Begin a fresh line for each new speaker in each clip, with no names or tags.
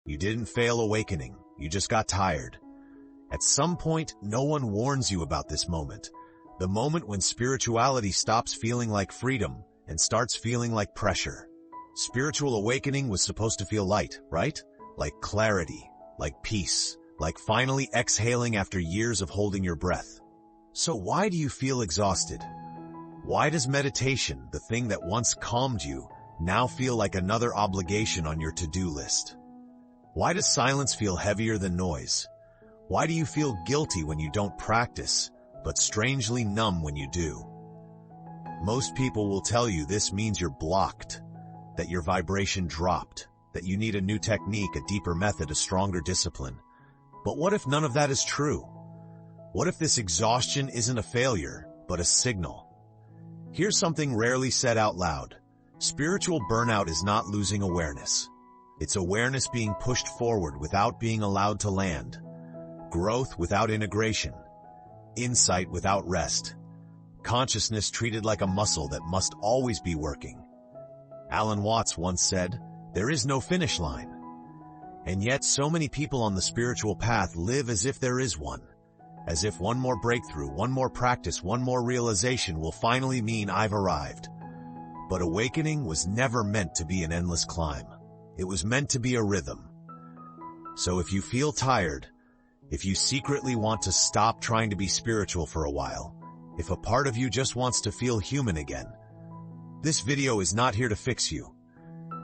You didn't fail awakening, you just got tired. At some point, no one warns you about this moment. The moment when spirituality stops feeling like freedom and starts feeling like pressure. Spiritual awakening was supposed to feel light, right? Like clarity, like peace, like finally exhaling after years of holding your breath. So why do you feel exhausted? Why does meditation, the thing that once calmed you, now feel like another obligation on your to-do list? Why does silence feel heavier than noise? Why do you feel guilty when you don't practice, but strangely numb when you do? Most people will tell you this means you're blocked, that your vibration dropped, that you need a new technique, a deeper method, a stronger discipline. But what if none of that is true? What if this exhaustion isn't a failure, but a signal? Here's something rarely said out loud. Spiritual burnout is not losing awareness. It's awareness being pushed forward without being allowed to land. Growth without integration. Insight without rest. Consciousness treated like a muscle that must always be working. Alan Watts once said, "There is no finish line." And yet so many people on the spiritual path live as if there is one. As if one more breakthrough, one more practice, one more realization will finally mean I've arrived. But awakening was never meant to be an endless climb. It was meant to be a rhythm. So if you feel tired, if you secretly want to stop trying to be spiritual for a while, if a part of you just wants to feel human again, this video is not here to fix you.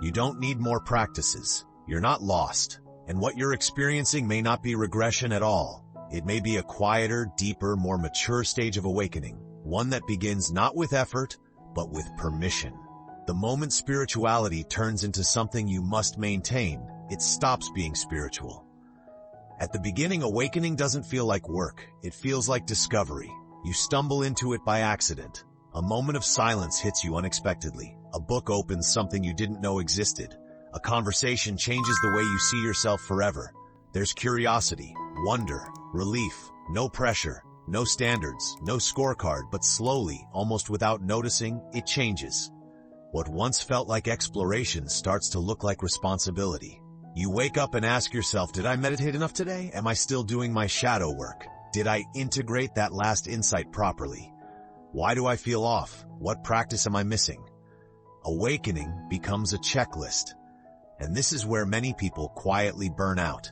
You don't need more practices. You're not lost. And what you're experiencing may not be regression at all. It may be a quieter, deeper, more mature stage of awakening, one that begins not with effort, but with permission. The moment spirituality turns into something you must maintain, it stops being spiritual. At the beginning, awakening doesn't feel like work. It feels like discovery. You stumble into it by accident. A moment of silence hits you unexpectedly. A book opens something you didn't know existed. A conversation changes the way you see yourself forever. There's curiosity, wonder, relief, no pressure, no standards, no scorecard, but slowly, almost without noticing, it changes. What once felt like exploration starts to look like responsibility. You wake up and ask yourself, did I meditate enough today? Am I still doing my shadow work? Did I integrate that last insight properly? Why do I feel off? What practice am I missing? Awakening becomes a checklist. And this is where many people quietly burn out.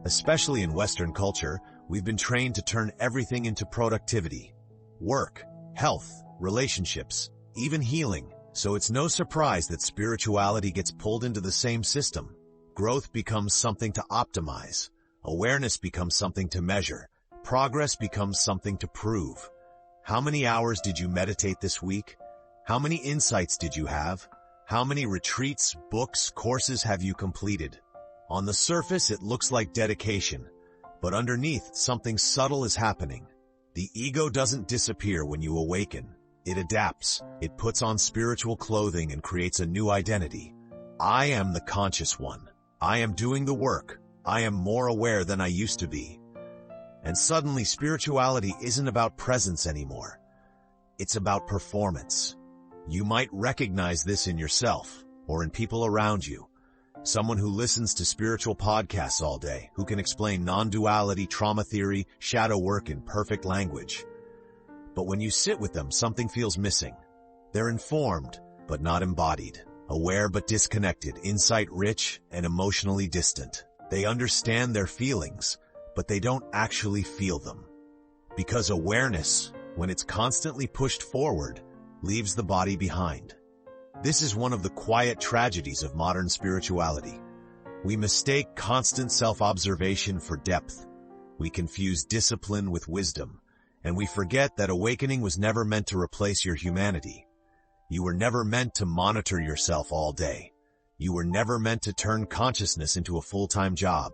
Especially in Western culture, we've been trained to turn everything into productivity. Work, health, relationships, even healing. So it's no surprise that spirituality gets pulled into the same system. Growth becomes something to optimize. Awareness becomes something to measure. Progress becomes something to prove. How many hours did you meditate this week? How many insights did you have? How many retreats, books, courses have you completed? On the surface, it looks like dedication, but underneath, something subtle is happening. The ego doesn't disappear when you awaken. It adapts. It puts on spiritual clothing and creates a new identity. I am the conscious one. I am doing the work. I am more aware than I used to be. And suddenly, spirituality isn't about presence anymore. It's about performance. You might recognize this in yourself or in people around you. Someone who listens to spiritual podcasts all day, who can explain non-duality, trauma theory, shadow work in perfect language. But when you sit with them, something feels missing. They're informed, but not embodied. Aware but disconnected, insight-rich and emotionally distant. They understand their feelings, but they don't actually feel them. Because awareness, when it's constantly pushed forward, leaves the body behind. This is one of the quiet tragedies of modern spirituality. We mistake constant self-observation for depth. We confuse discipline with wisdom, and we forget that awakening was never meant to replace your humanity. You were never meant to monitor yourself all day. You were never meant to turn consciousness into a full-time job.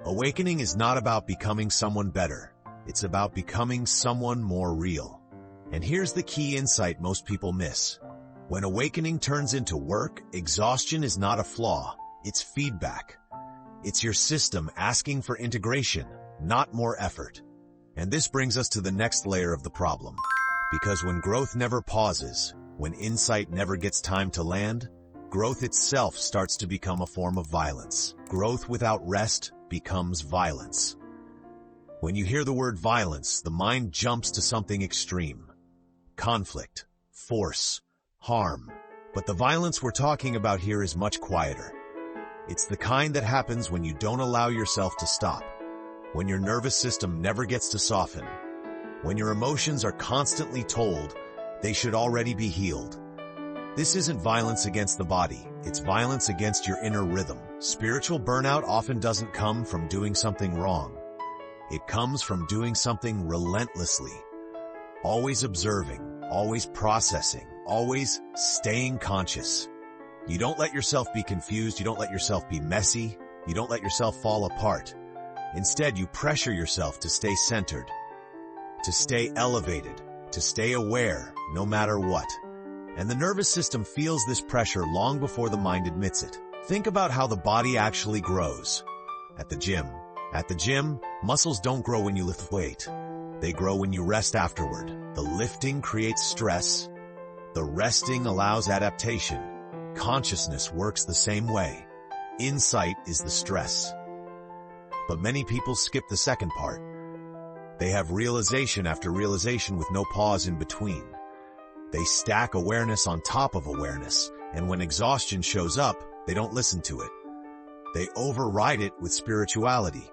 Awakening is not about becoming someone better. It's about becoming someone more real. And here's the key insight most people miss. When awakening turns into work, exhaustion is not a flaw. It's feedback. It's your system asking for integration, not more effort. And this brings us to the next layer of the problem. Because when growth never pauses, when insight never gets time to land, growth itself starts to become a form of violence. Growth without rest becomes violence. When you hear the word violence, the mind jumps to something extreme. Conflict, force, harm. But the violence we're talking about here is much quieter. It's the kind that happens when you don't allow yourself to stop, when your nervous system never gets to soften, when your emotions are constantly told they should already be healed. This isn't violence against the body, it's violence against your inner rhythm. Spiritual burnout often doesn't come from doing something wrong. It comes from doing something relentlessly, always observing, always processing, always staying conscious. You don't let yourself be confused, you don't let yourself be messy, you don't let yourself fall apart. Instead, you pressure yourself to stay centered, to stay elevated, to stay aware, no matter what. And the nervous system feels this pressure long before the mind admits it. Think about how the body actually grows. At the gym, muscles don't grow when you lift weight. They grow when you rest afterward. The lifting creates stress. The resting allows adaptation. Consciousness works the same way. Insight is the stress. But many people skip the second part. They have realization after realization with no pause in between. They stack awareness on top of awareness, and when exhaustion shows up, they don't listen to it. They override it with spirituality.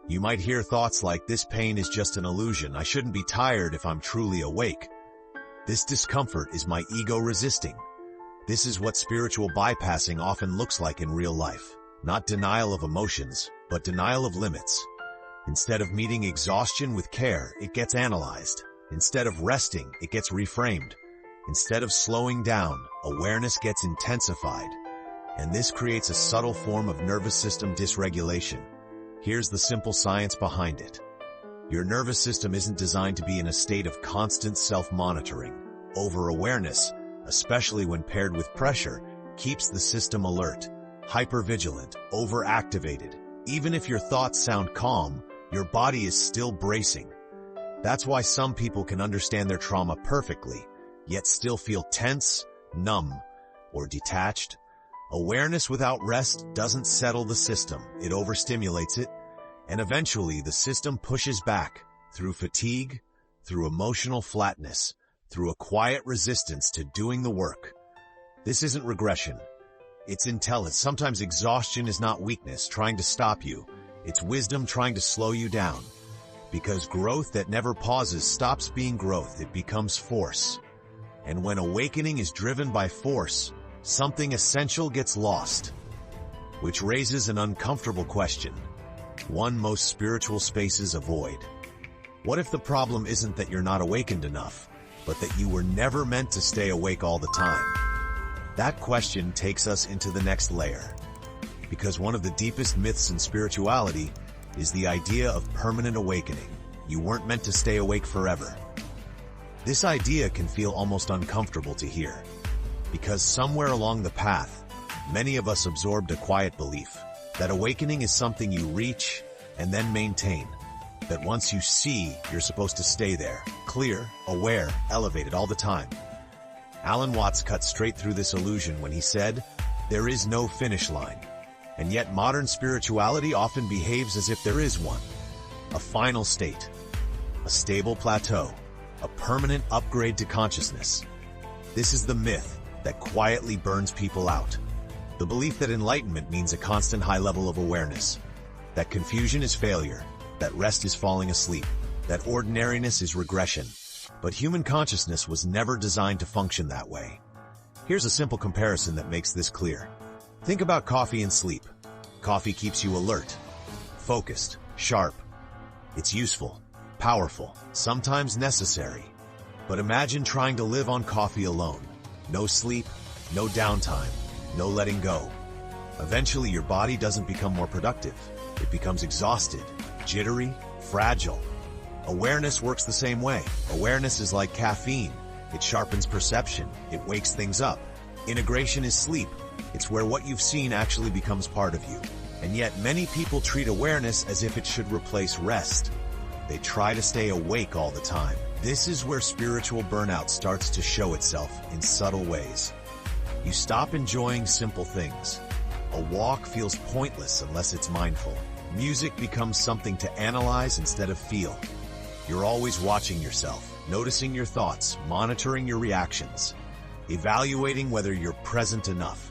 You might hear thoughts like, this pain is just an illusion, I shouldn't be tired if I'm truly awake. This discomfort is my ego resisting. This is what spiritual bypassing often looks like in real life. Not denial of emotions, but denial of limits. Instead of meeting exhaustion with care, it gets analyzed. Instead of resting, it gets reframed. Instead of slowing down, awareness gets intensified. And this creates a subtle form of nervous system dysregulation. Here's the simple science behind it. Your nervous system isn't designed to be in a state of constant self-monitoring. Over-awareness, especially when paired with pressure, keeps the system alert, hypervigilant, overactivated. Even if your thoughts sound calm, your body is still bracing. That's why some people can understand their trauma perfectly, yet still feel tense, numb, or detached. Awareness without rest doesn't settle the system, it overstimulates it, and eventually the system pushes back through fatigue, through emotional flatness, through a quiet resistance to doing the work. This isn't regression. It's intelligence. Sometimes exhaustion is not weakness trying to stop you. It's wisdom trying to slow you down. Because growth that never pauses stops being growth, it becomes force. And when awakening is driven by force, something essential gets lost. Which raises an uncomfortable question. One most spiritual spaces avoid. What if the problem isn't that you're not awakened enough, but that you were never meant to stay awake all the time? That question takes us into the next layer. Because one of the deepest myths in spirituality is the idea of permanent awakening. You weren't meant to stay awake forever. This idea can feel almost uncomfortable to hear, because somewhere along the path, many of us absorbed a quiet belief that awakening is something you reach and then maintain. That once you see, you're supposed to stay there, clear, aware, elevated all the time. Alan Watts cut straight through this illusion when he said, "There is no finish line." And yet modern spirituality often behaves as if there is one. A final state, a stable plateau, a permanent upgrade to consciousness. This is the myth that quietly burns people out. The belief that enlightenment means a constant high level of awareness, that confusion is failure, that rest is falling asleep, that ordinariness is regression. But human consciousness was never designed to function that way. Here's a simple comparison that makes this clear. Think about coffee and sleep. Coffee keeps you alert, focused, sharp. It's useful, powerful, sometimes necessary. But imagine trying to live on coffee alone. No sleep, no downtime, no letting go. Eventually your body doesn't become more productive. It becomes exhausted, jittery, fragile. Awareness works the same way. Awareness is like caffeine. It sharpens perception. It wakes things up. Integration is sleep. It's where what you've seen actually becomes part of you. And yet many people treat awareness as if it should replace rest. They try to stay awake all the time. This is where spiritual burnout starts to show itself in subtle ways. You stop enjoying simple things. A walk feels pointless unless it's mindful. Music becomes something to analyze instead of feel. You're always watching yourself, noticing your thoughts, monitoring your reactions, evaluating whether you're present enough.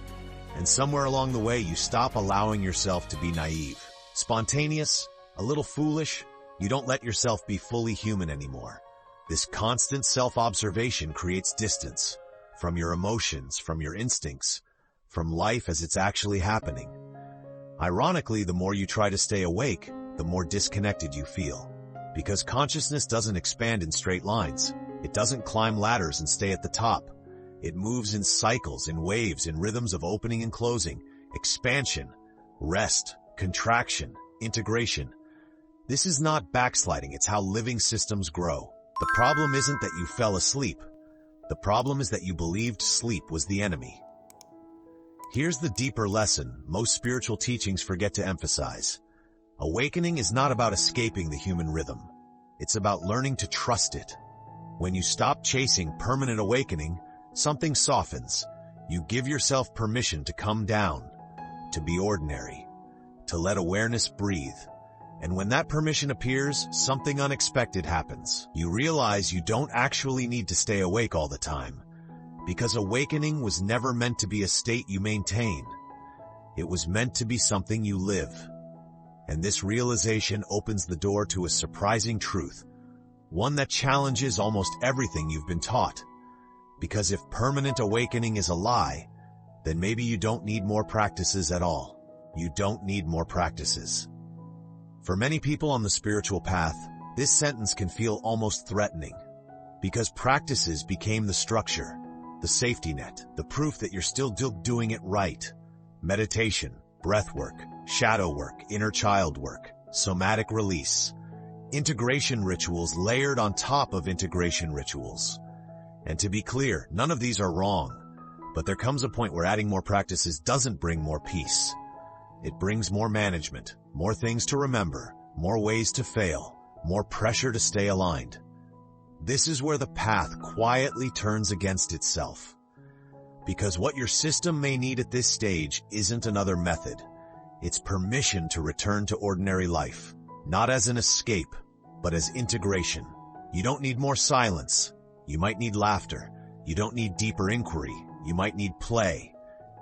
And somewhere along the way, you stop allowing yourself to be naive, spontaneous, a little foolish. You don't let yourself be fully human anymore. This constant self-observation creates distance from your emotions, from your instincts, from life as it's actually happening. Ironically, the more you try to stay awake, the more disconnected you feel. Because consciousness doesn't expand in straight lines. It doesn't climb ladders and stay at the top. It moves in cycles, in waves, in rhythms of opening and closing, expansion, rest, contraction, integration. This is not backsliding, it's how living systems grow. The problem isn't that you fell asleep. The problem is that you believed sleep was the enemy. Here's the deeper lesson most spiritual teachings forget to emphasize. Awakening is not about escaping the human rhythm. It's about learning to trust it. When you stop chasing permanent awakening, something softens. You give yourself permission to come down, to be ordinary, to let awareness breathe. And when that permission appears, something unexpected happens. You realize you don't actually need to stay awake all the time, because awakening was never meant to be a state you maintain. It was meant to be something you live. And this realization opens the door to a surprising truth, one that challenges almost everything you've been taught. Because if permanent awakening is a lie, then maybe you don't need more practices at all. You don't need more practices. For many people on the spiritual path, this sentence can feel almost threatening, because practices became the structure, the safety net, the proof that you're still doing it right. Meditation, breath work, shadow work, inner child work, somatic release, integration rituals layered on top of integration rituals. And to be clear, none of these are wrong, but there comes a point where adding more practices doesn't bring more peace. It brings more management, more things to remember, more ways to fail, more pressure to stay aligned. This is where the path quietly turns against itself. Because what your system may need at this stage isn't another method. It's permission to return to ordinary life, not as an escape, but as integration. You don't need more silence. You might need laughter. You don't need deeper inquiry. You might need play.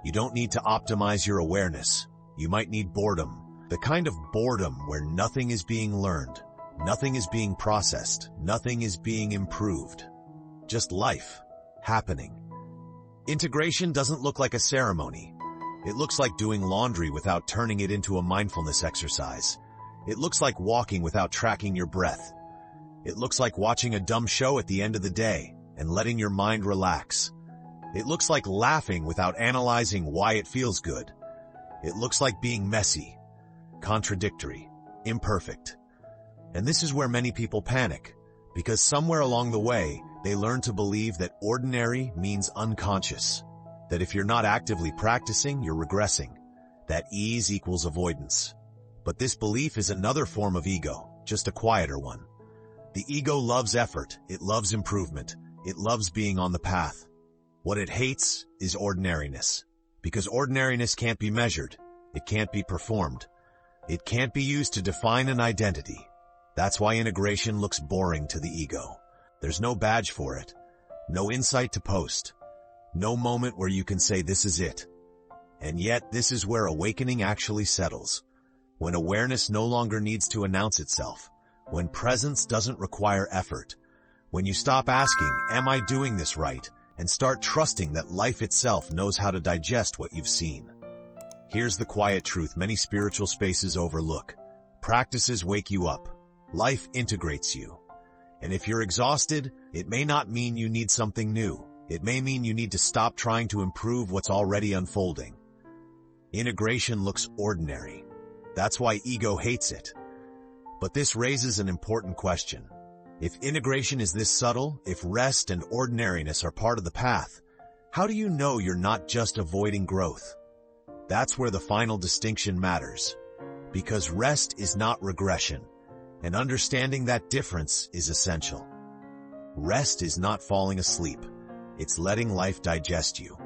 You don't need to optimize your awareness. You might need boredom, the kind of boredom where nothing is being learned, nothing is being processed, nothing is being improved. Just life, happening. Integration doesn't look like a ceremony. It looks like doing laundry without turning it into a mindfulness exercise. It looks like walking without tracking your breath. It looks like watching a dumb show at the end of the day and letting your mind relax. It looks like laughing without analyzing why it feels good. It looks like being messy, contradictory, imperfect. And this is where many people panic, because somewhere along the way, they learn to believe that ordinary means unconscious, that if you're not actively practicing, you're regressing, that ease equals avoidance. But this belief is another form of ego, just a quieter one. The ego loves effort, it loves improvement, it loves being on the path. What it hates is ordinariness. Because ordinariness can't be measured, it can't be performed, it can't be used to define an identity. That's why integration looks boring to the ego. There's no badge for it, no insight to post, no moment where you can say this is it. And yet this is where awakening actually settles, when awareness no longer needs to announce itself, when presence doesn't require effort, when you stop asking, am I doing this right? And start trusting that life itself knows how to digest what you've seen. Here's the quiet truth many spiritual spaces overlook. Practices wake you up. Life integrates you. And if you're exhausted, it may not mean you need something new. It may mean you need to stop trying to improve what's already unfolding. Integration looks ordinary. That's why ego hates it. But this raises an important question. If integration is this subtle, if rest and ordinariness are part of the path, how do you know you're not just avoiding growth? That's where the final distinction matters. Because rest is not regression, and understanding that difference is essential. Rest is not falling asleep. It's letting life digest you.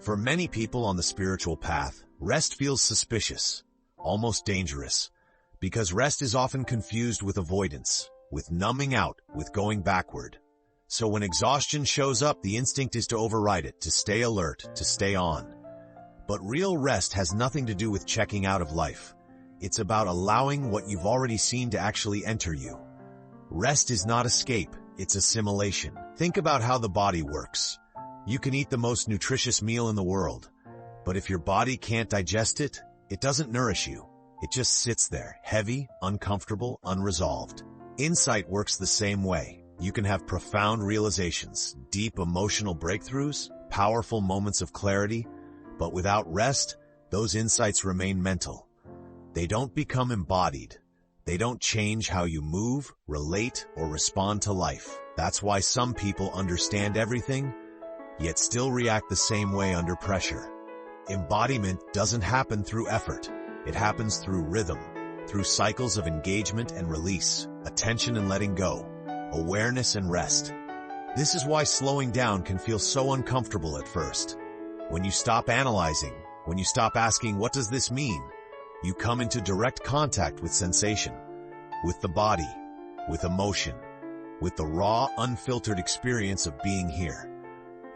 For many people on the spiritual path, rest feels suspicious, almost dangerous, because rest is often confused with avoidance, with numbing out, with going backward. So when exhaustion shows up, the instinct is to override it, to stay alert, to stay on. But real rest has nothing to do with checking out of life. It's about allowing what you've already seen to actually enter you. Rest is not escape, it's assimilation. Think about how the body works. You can eat the most nutritious meal in the world, but if your body can't digest it, it doesn't nourish you. It just sits there, heavy, uncomfortable, unresolved. Insight works the same way. You can have profound realizations, deep emotional breakthroughs, powerful moments of clarity, but without rest, those insights remain mental. They don't become embodied. They don't change how you move, relate, or respond to life. That's why some people understand everything, yet still react the same way under pressure. Embodiment doesn't happen through effort. It happens through rhythm, through cycles of engagement and release, attention and letting go, awareness and rest. This is why slowing down can feel so uncomfortable at first. When you stop analyzing, when you stop asking, what does this mean? You come into direct contact with sensation, with the body, with emotion, with the raw, unfiltered experience of being here.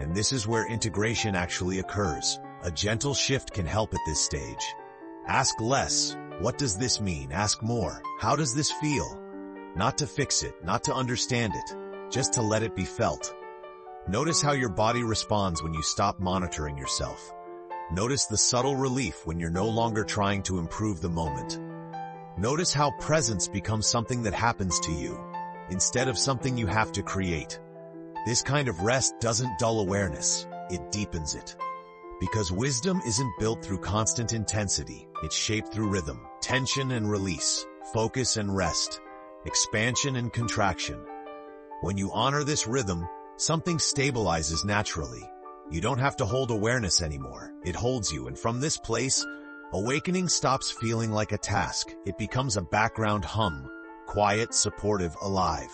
And this is where integration actually occurs. A gentle shift can help at this stage. Ask less, what does this mean? Ask more, how does this feel? Not to fix it, not to understand it, just to let it be felt. Notice how your body responds when you stop monitoring yourself. Notice the subtle relief when you're no longer trying to improve the moment. Notice how presence becomes something that happens to you, instead of something you have to create. This kind of rest doesn't dull awareness, it deepens it. Because wisdom isn't built through constant intensity, it's shaped through rhythm, tension and release, focus and rest, expansion and contraction. When you honor this rhythm, something stabilizes naturally. You don't have to hold awareness anymore. It holds you, and from this place, awakening stops feeling like a task. It becomes a background hum, quiet, supportive, alive.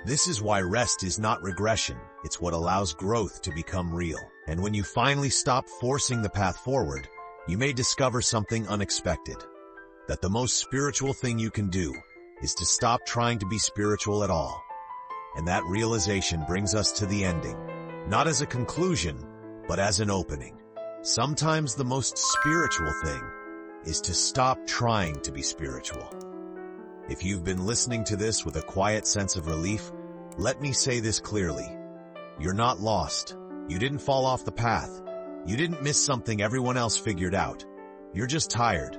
This is why rest is not regression. It's what allows growth to become real. And when you finally stop forcing the path forward, you may discover something unexpected. That the most spiritual thing you can do is to stop trying to be spiritual at all. And that realization brings us to the ending. Not as a conclusion, but as an opening. Sometimes the most spiritual thing is to stop trying to be spiritual. If you've been listening to this with a quiet sense of relief, let me say this clearly. You're not lost. You didn't fall off the path. You didn't miss something everyone else figured out. You're just tired.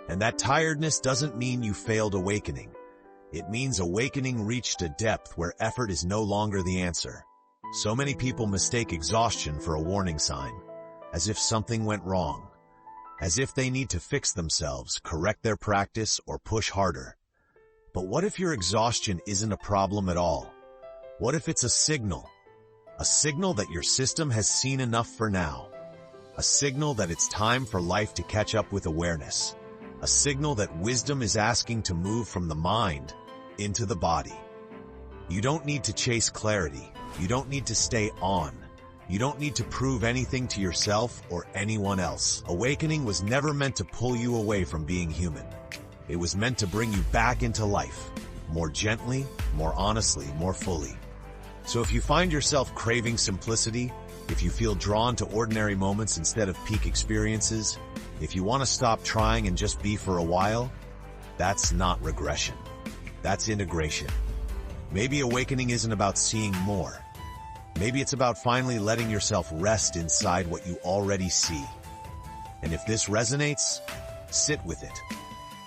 And that tiredness doesn't mean you failed awakening. It means awakening reached a depth where effort is no longer the answer. So many people mistake exhaustion for a warning sign, as if something went wrong, as if they need to fix themselves, correct their practice, or push harder. But what if your exhaustion isn't a problem at all? What if it's a signal that your system has seen enough for now? A signal that it's time for life to catch up with awareness. A signal that wisdom is asking to move from the mind into the body. You don't need to chase clarity. You don't need to stay on. You don't need to prove anything to yourself or anyone else. Awakening was never meant to pull you away from being human. It was meant to bring you back into life, more gently, more honestly, more fully. So if you find yourself craving simplicity, if you feel drawn to ordinary moments instead of peak experiences, if you want to stop trying and just be for a while, that's not regression. That's integration. Maybe awakening isn't about seeing more. Maybe it's about finally letting yourself rest inside what you already see. And if this resonates, sit with it.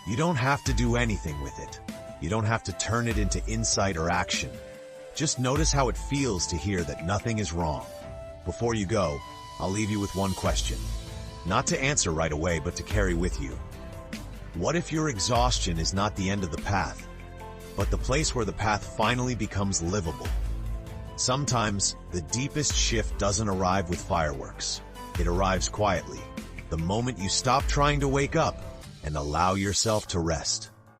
You don't have to do anything with it. You don't have to turn it into insight or action. Just notice how it feels to hear that nothing is wrong. Before you go, I'll leave you with one question. Not to answer right away, but to carry with you. What if your exhaustion is not the end of the path, but the place where the path finally becomes livable? Sometimes, the deepest shift doesn't arrive with fireworks. It arrives quietly, the moment you stop trying to wake up and allow yourself to rest.